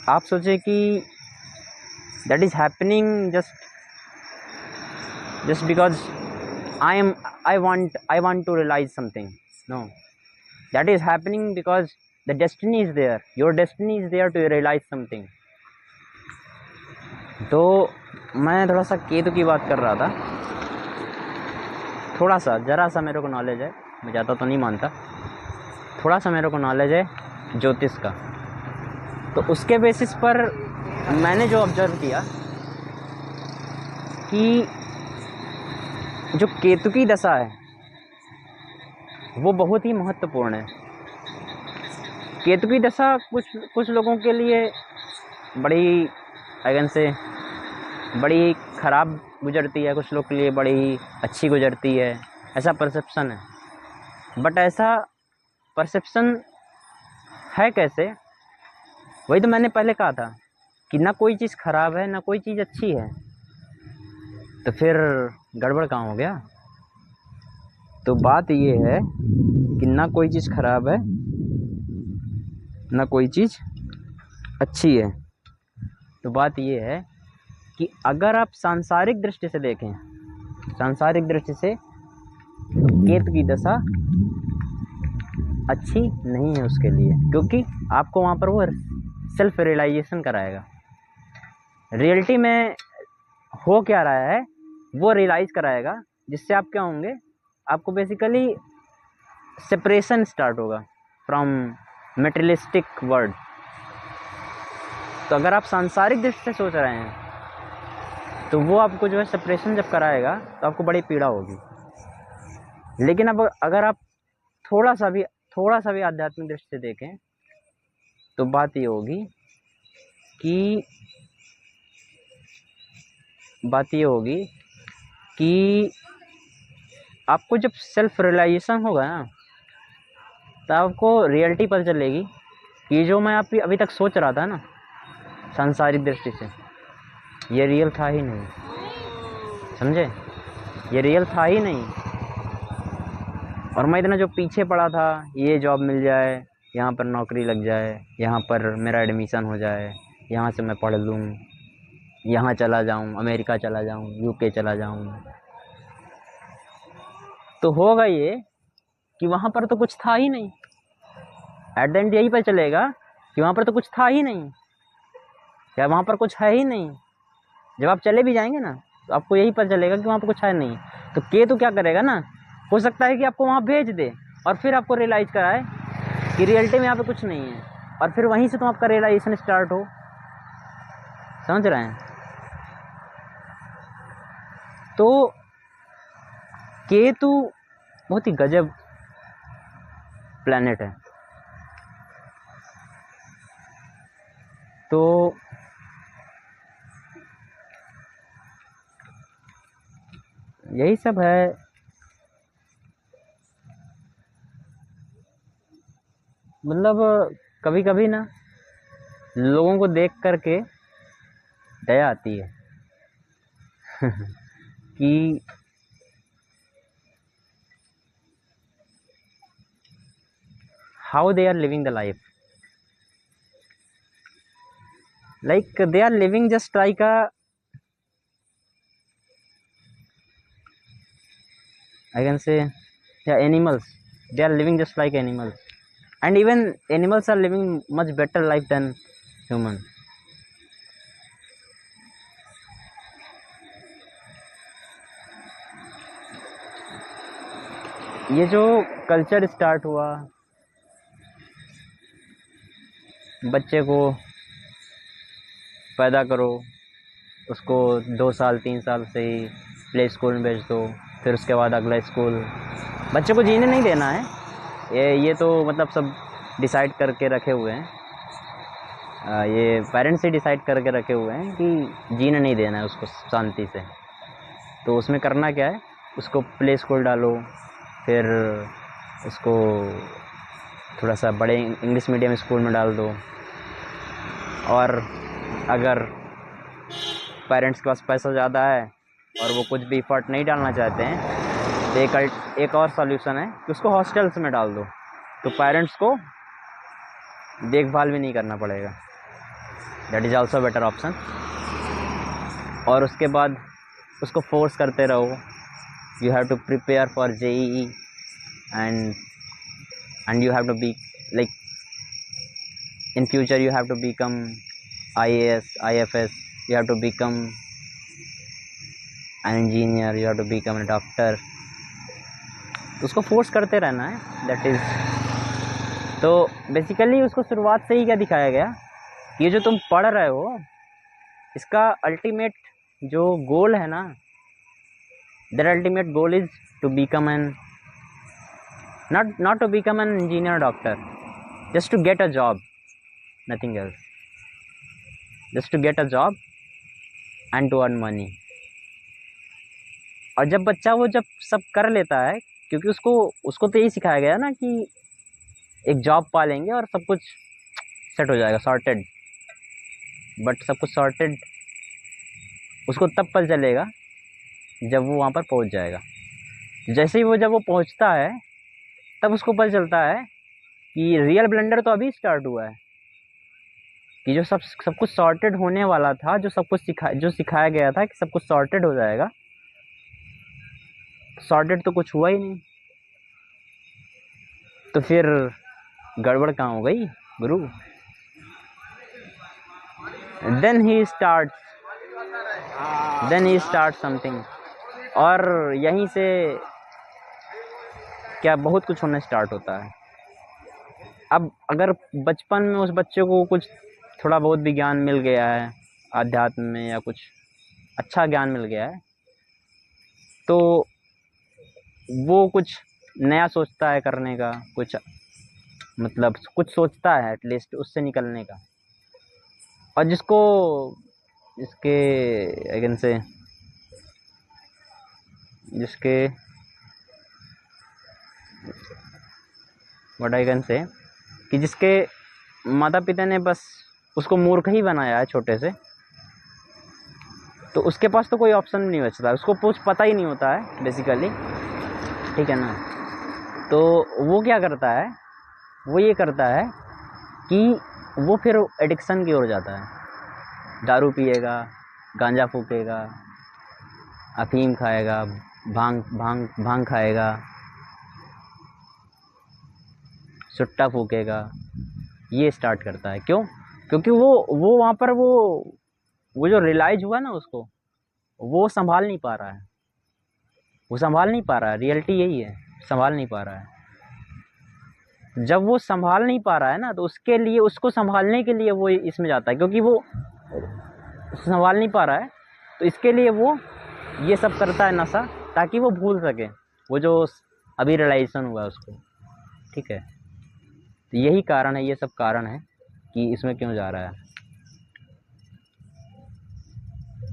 आप सोचे कि that is happening just because I want to realise something. No, that is happening because the destiny is there, your destiny is there to realise something. तो मैं थोड़ा सा केतु की बात कर रहा था, थोड़ा सा ज़रा सा मेरे को नॉलेज है, मैं ज़्यादा तो नहीं मानता, थोड़ा सा मेरे को नॉलेज है ज्योतिष का। तो उसके बेसिस पर मैंने जो ऑब्जर्व किया कि जो केतु की दशा है वो बहुत ही महत्वपूर्ण है। केतु की दशा कुछ लोगों के लिए बड़ी अगन से बड़ी ख़राब गुजरती है, कुछ लोग के लिए बड़ी ही अच्छी गुजरती है, ऐसा परसेप्शन है। बट ऐसा परसेप्शन है कैसे? वही तो मैंने पहले कहा था कि ना कोई चीज़ ख़राब है ना कोई चीज़ अच्छी है, तो फिर गड़बड़ कहाँ हो गया? तो बात ये है कि ना कोई चीज़ ख़राब है ना कोई चीज़ अच्छी है। तो बात ये है कि अगर आप सांसारिक दृष्टि से देखें, सांसारिक दृष्टि से, तो केतु की दशा अच्छी नहीं है उसके लिए, क्योंकि आपको वहाँ पर वो सेल्फ रियलाइजेशन कराएगा। रियलिटी में हो क्या रहा है वो रियलाइज़ कराएगा, जिससे आप क्या होंगे, आपको बेसिकली सेपरेशन स्टार्ट होगा फ्रॉम मटेरियलिस्टिक वर्ल्ड। तो अगर आप सांसारिक दृष्टि से सोच रहे हैं तो वो आपको जो है सेपरेशन जब कराएगा तो आपको बड़ी पीड़ा होगी। लेकिन अब अगर आप थोड़ा सा भी आध्यात्मिक दृष्टि से देखें तो बात ये होगी कि आपको जब सेल्फ रियलाइजेशन होगा ना, तो आपको रियलिटी पता चलेगी कि जो मैं आप अभी तक सोच रहा था ना सांसारिक दृष्टि से, ये रियल था ही नहीं। समझे? ये रियल था ही नहीं। और मैं इतना जो पीछे पड़ा था, ये जॉब मिल जाए, यहाँ पर नौकरी लग जाए, यहाँ पर मेरा एडमिशन हो जाए, यहाँ से मैं पढ़ लूँ, यहाँ चला जाऊँ, अमेरिका चला जाऊँ, यूके चला जाऊँ, तो होगा ये कि वहाँ पर तो कुछ था ही नहीं। एट द एंड यही पता चलेगा कि वहाँ पर तो कुछ था ही नहीं, या वहाँ पर कुछ है ही नहीं। जब आप चले भी जाएंगे ना तो आपको यही पता चलेगा कि वहाँ पर कुछ है नहीं। तो केतु क्या करेगा ना, हो सकता है कि आपको वहाँ भेज दे और फिर आपको रियलाइज़ कराए कि रियलिटी में यहाँ पे कुछ नहीं है, और फिर वहीं से तो आपका रियलाइजेशन स्टार्ट हो। समझ रहे हैं? तो केतु बहुत ही गजब प्लैनेट है। तो यही सब है। मतलब कभी कभी ना लोगों को देख करके दया आती है कि how they are living the life, like they are living just like I can say, yeah, animals. They are living just like animals, and even animals are living much better life than human. ये जो culture start हुआ, बच्चे को पैदा करो, उसको 2 साल 3 साल से ही प्ले स्कूल में भेज दो, फिर उसके बाद अगला स्कूल, बच्चे को जीने नहीं देना है। ये तो मतलब सब डिसाइड करके रखे हुए हैं, ये पेरेंट्स ही डिसाइड करके रखे हुए हैं कि जीने नहीं देना है उसको शांति से। तो उसमें करना क्या है, उसको प्ले स्कूल डालो, फिर उसको थोड़ा सा बड़े इंग्लिश मीडियम स्कूल में डाल दो, और अगर पेरेंट्स के पास पैसा ज़्यादा है और वो कुछ भी एफर्ट नहीं डालना चाहते हैं तो एक और सॉल्यूशन है कि उसको हॉस्टल्स में डाल दो, तो पेरेंट्स को देखभाल भी नहीं करना पड़ेगा। That is also better option. और उसके बाद उसको फोर्स करते रहो, you have to prepare for JEE and you have to be like in future you have to become IAS, IFS, you have to become an engineer, you have to become a doctor। उसको force करते रहना है, that is. तो basically उसको शुरुआत से ही क्या दिखाया गया, ये जो तुम पढ़ रहे हो इसका अल्टीमेट जो गोल है ना, that ultimate goal is to become an not to become an engineer or doctor, just to get a job, nothing else, just to get a job and to earn money। और जब बच्चा वो जब सब कर लेता है, क्योंकि उसको तो यही सिखाया गया ना कि एक जॉब पा लेंगे और सब कुछ सेट हो जाएगा, सॉर्टेड। बट सब कुछ सॉर्टेड उसको तब पता चलेगा जब वो वहाँ पर पहुँच जाएगा। जैसे ही जब वो पहुँचता है तब उसको पता चलता है कि रियल ब्लंडर तो अभी स्टार्ट हुआ है, कि जो सब कुछ सॉर्टेड होने वाला था, जो सब कुछ सिखाया गया था कि सब कुछ सॉर्टेड हो जाएगा, सॉर्टेड तो कुछ हुआ ही नहीं। तो फिर गड़बड़ कहाँ हो गई गुरु। Then he start something. और यहीं से क्या बहुत कुछ होना स्टार्ट होता है। अब अगर बचपन में उस बच्चे को कुछ थोड़ा बहुत भी ज्ञान मिल गया है आध्यात्म में, या कुछ अच्छा ज्ञान मिल गया है, तो वो कुछ नया सोचता है करने का, कुछ मतलब कुछ सोचता है एटलीस्ट उससे निकलने का। और व्हाट आई कैन से कि जिसके माता पिता ने बस उसको मूर्ख ही बनाया है छोटे से, तो उसके पास तो कोई ऑप्शन नहीं बचता, उसको कुछ पता ही नहीं होता है बेसिकली, ठीक है ना। तो वो क्या करता है, वो ये करता है कि वो फिर एडिक्शन की ओर जाता है। दारू पिएगा, गांजा फूकेगा, अफीम खाएगा, भांग खाएगा, सुट्टा फूकेगा, ये स्टार्ट करता है। क्यों? क्योंकि वो वहाँ पर वो जो रियलाइज हुआ ना उसको, वो संभाल नहीं पा रहा है। रियलिटी यही है, संभाल नहीं पा रहा है। जब वो संभाल नहीं पा रहा है ना, तो उसके लिए, उसको संभालने के लिए वो इसमें जाता है, क्योंकि वो संभाल नहीं पा रहा है, तो इसके लिए वो ये सब करता है नशा, ताकि वो भूल सके वो जो अभी रियलाइजेशन हुआ है उसको, ठीक है। तो यही कारण है, ये सब कारण है कि इसमें क्यों जा रहा है।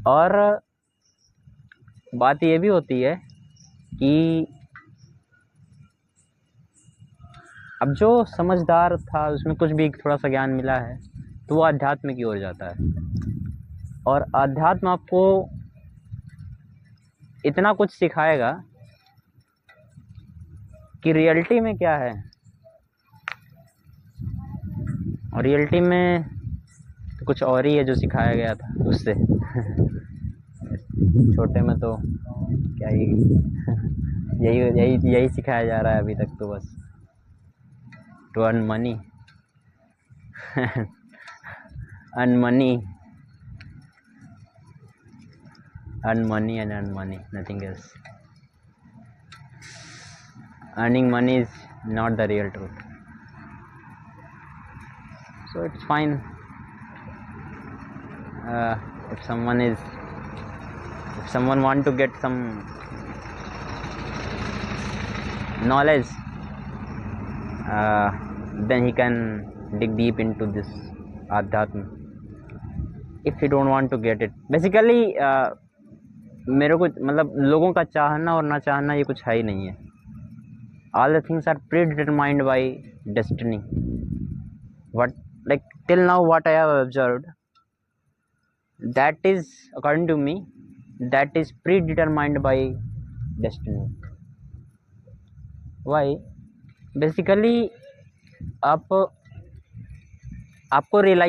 और बात ये भी होती है कि अब जो समझदार था, उसमें कुछ भी थोड़ा सा ज्ञान मिला है, तो वो अध्यात्म की ओर जाता है। और अध्यात्म आपको इतना कुछ सिखाएगा कि रियलिटी में क्या है, और रियलिटी में तो कुछ और ही है जो सिखाया गया था उससे। छोटे में तो क्या ही यही सिखाया जा रहा है अभी तक, तो बस to earn money. Earn money and earn money, nothing else. Earning money is not the real truth, so it's fine. If someone want to get some knowledge, then he can dig deep into this adhyatma. If he don't want to get it, basically मेरे को मतलब लोगों का चाहना और ना चाहना ये कुछ है ही नहीं है। All the things are predetermined by destiny. What, like till now what I have observed, that is, according to me, that is predetermined by destiny. Why? Basically आपको रियलाइज